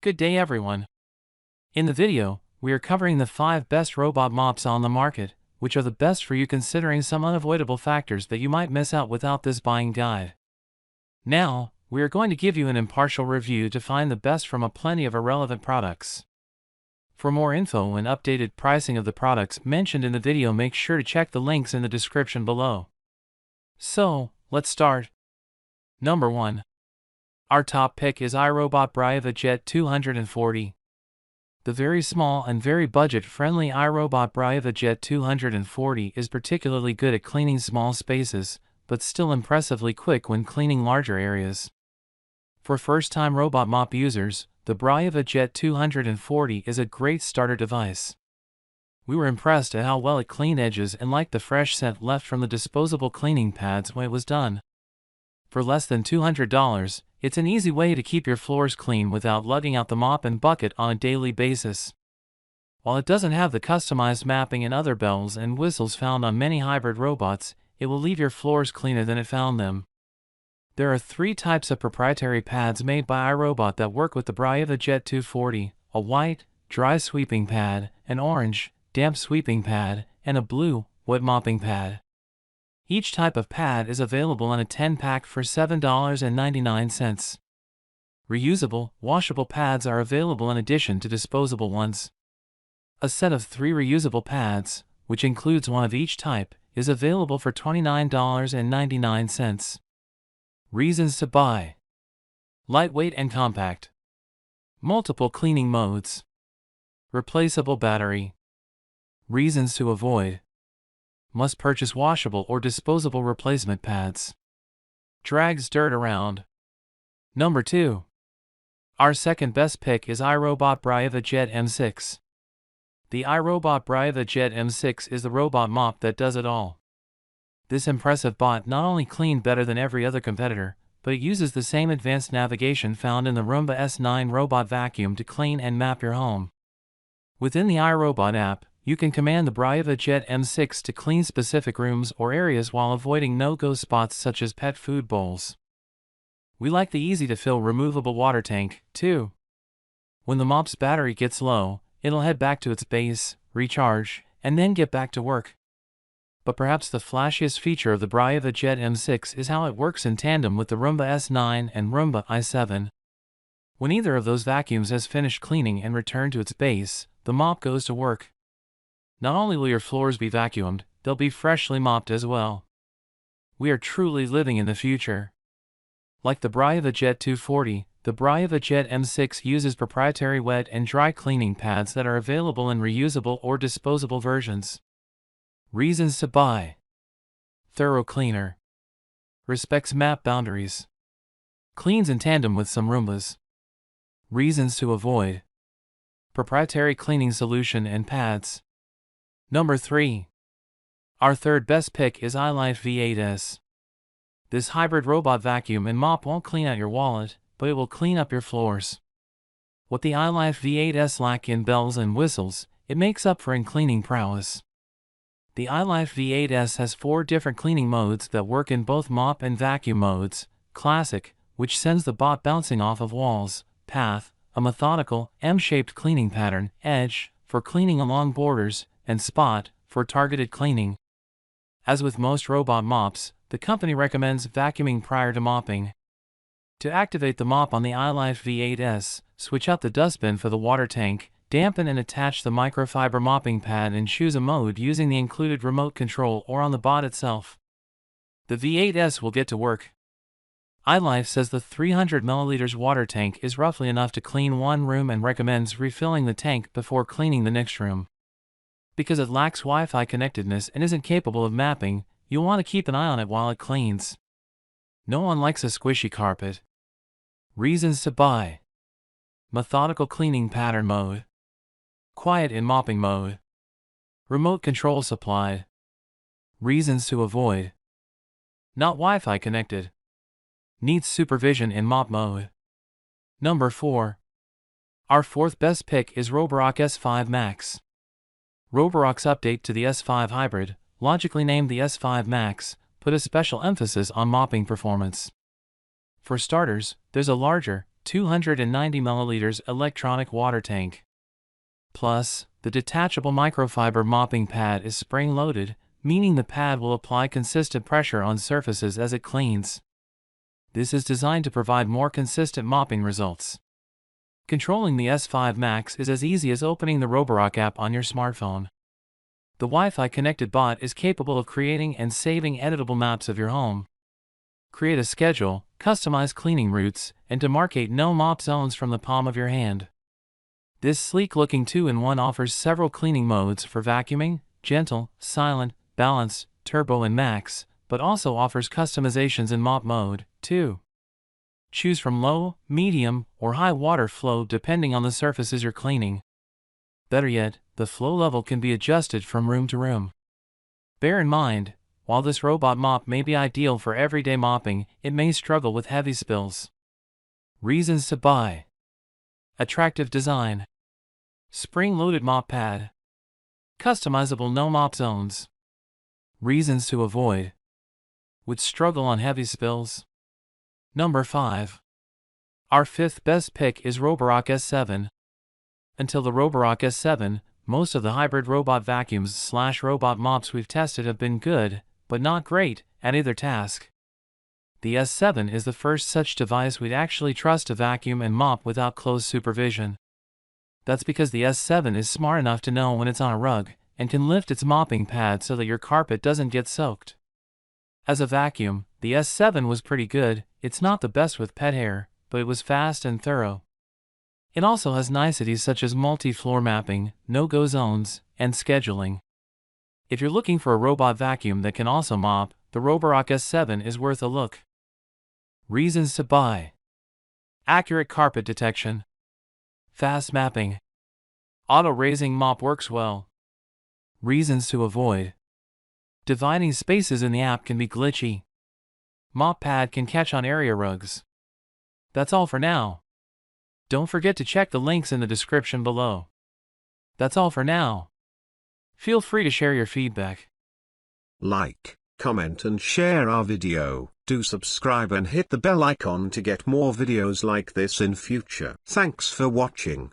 Good day everyone. In the video, we are covering the 5 best robot mops on the market, which are the best for you considering some unavoidable factors that you might miss out without this buying guide. Now, we are going to give you an impartial review to find the best from a plenty of irrelevant products. For more info and updated pricing of the products mentioned in the video, make sure to check the links in the description below. So, let's start. Number 1. Our top pick is iRobot Braava Jet 240. The very small and very budget-friendly iRobot Braava Jet 240 is particularly good at cleaning small spaces, but still impressively quick when cleaning larger areas. For first-time robot mop users, the Braava Jet 240 is a great starter device. We were impressed at how well it cleaned edges and liked the fresh scent left from the disposable cleaning pads when it was done. For less than $200, it's an easy way to keep your floors clean without lugging out the mop and bucket on a daily basis. While it doesn't have the customized mapping and other bells and whistles found on many hybrid robots, it will leave your floors cleaner than it found them. There are 3 types of proprietary pads made by iRobot that work with the Braava Jet 240, a white, dry sweeping pad, an orange, damp sweeping pad, and a blue, wet mopping pad. Each type of pad is available in a 10-pack for $7.99. Reusable, washable pads are available in addition to disposable ones. A set of 3 reusable pads, which includes one of each type, is available for $29.99. Reasons to buy: lightweight and compact, multiple cleaning modes, replaceable battery. Reasons to avoid: must purchase washable or disposable replacement pads. Drags dirt around. Number 2. Our second best pick is iRobot Braava Jet M6. The iRobot Braava Jet M6 is the robot mop that does it all. This impressive bot not only cleaned better than every other competitor, but it uses the same advanced navigation found in the Roomba S9 robot vacuum to clean and map your home. Within the iRobot app, you can command the Braava Jet M6 to clean specific rooms or areas while avoiding no-go spots such as pet food bowls. We like the easy-to-fill removable water tank, too. When the mop's battery gets low, it'll head back to its base, recharge, and then get back to work. But perhaps the flashiest feature of the Braava Jet M6 is how it works in tandem with the Roomba S9 and Roomba i7. When either of those vacuums has finished cleaning and returned to its base, the mop goes to work. Not only will your floors be vacuumed, they'll be freshly mopped as well. We are truly living in the future. Like the Braava Jet 240, the Braava Jet M6 uses proprietary wet and dry cleaning pads that are available in reusable or disposable versions. Reasons to buy: thorough cleaner, respects map boundaries, cleans in tandem with some Roombas. Reasons to avoid: proprietary cleaning solution and pads. Number 3. Our third best pick is ILIFE V8S. This hybrid robot vacuum and mop won't clean out your wallet, but it will clean up your floors. What the ILIFE V8S lacks in bells and whistles, it makes up for in cleaning prowess. The iLife V8S has 4 different cleaning modes that work in both mop and vacuum modes: Classic, which sends the bot bouncing off of walls; Path, a methodical, M-shaped cleaning pattern; Edge, for cleaning along borders; and Spot, for targeted cleaning. As with most robot mops, the company recommends vacuuming prior to mopping. To activate the mop on the iLife V8S, switch out the dustbin for the water tank, dampen and attach the microfiber mopping pad and choose a mode using the included remote control or on the bot itself. The V8S will get to work. iLife says the 300 ml water tank is roughly enough to clean one room and recommends refilling the tank before cleaning the next room. Because it lacks Wi-Fi connectedness and isn't capable of mapping, you'll want to keep an eye on it while it cleans. No one likes a squishy carpet. Reasons to buy: methodical cleaning pattern mode, quiet in mopping mode, remote control supplied. Reasons to avoid: not Wi-Fi connected, needs supervision in mop mode. Number 4. Our fourth best pick is Roborock S5 Max. Roborock's update to the S5 Hybrid, logically named the S5 Max, put a special emphasis on mopping performance. For starters, there's a larger, 290 milliliters electronic water tank. Plus, the detachable microfiber mopping pad is spring-loaded, meaning the pad will apply consistent pressure on surfaces as it cleans. This is designed to provide more consistent mopping results. Controlling the S5 Max is as easy as opening the Roborock app on your smartphone. The Wi-Fi connected bot is capable of creating and saving editable maps of your home. Create a schedule, customize cleaning routes, and demarcate no-mop zones from the palm of your hand. This sleek-looking 2-in-1 offers several cleaning modes for vacuuming, gentle, silent, balanced, turbo and max, but also offers customizations in mop mode, too. Choose from low, medium, or high water flow depending on the surfaces you're cleaning. Better yet, the flow level can be adjusted from room to room. Bear in mind, while this robot mop may be ideal for everyday mopping, it may struggle with heavy spills. Reasons to buy: attractive design, spring-loaded mop pad, customizable no-mop zones. Reasons to avoid: would struggle on heavy spills. Number 5. Our fifth best pick is Roborock S7. Until the Roborock S7, most of the hybrid robot vacuums/robot mops we've tested have been good, but not great, at either task. The S7 is the first such device we'd actually trust to vacuum and mop without close supervision. That's because the S7 is smart enough to know when it's on a rug, and can lift its mopping pad so that your carpet doesn't get soaked. As a vacuum, the S7 was pretty good. It's not the best with pet hair, but it was fast and thorough. It also has niceties such as multi-floor mapping, no-go zones, and scheduling. If you're looking for a robot vacuum that can also mop, the Roborock S7 is worth a look. Reasons to buy: accurate carpet detection, fast mapping, auto-raising mop works well. Reasons to avoid: dividing spaces in the app can be glitchy. Mop pad can catch on area rugs. That's all for now. Don't forget to check the links in the description below. That's all for now. Feel free to share your feedback. Like, comment and share our video. Do subscribe and hit the bell icon to get more videos like this in future. Thanks for watching.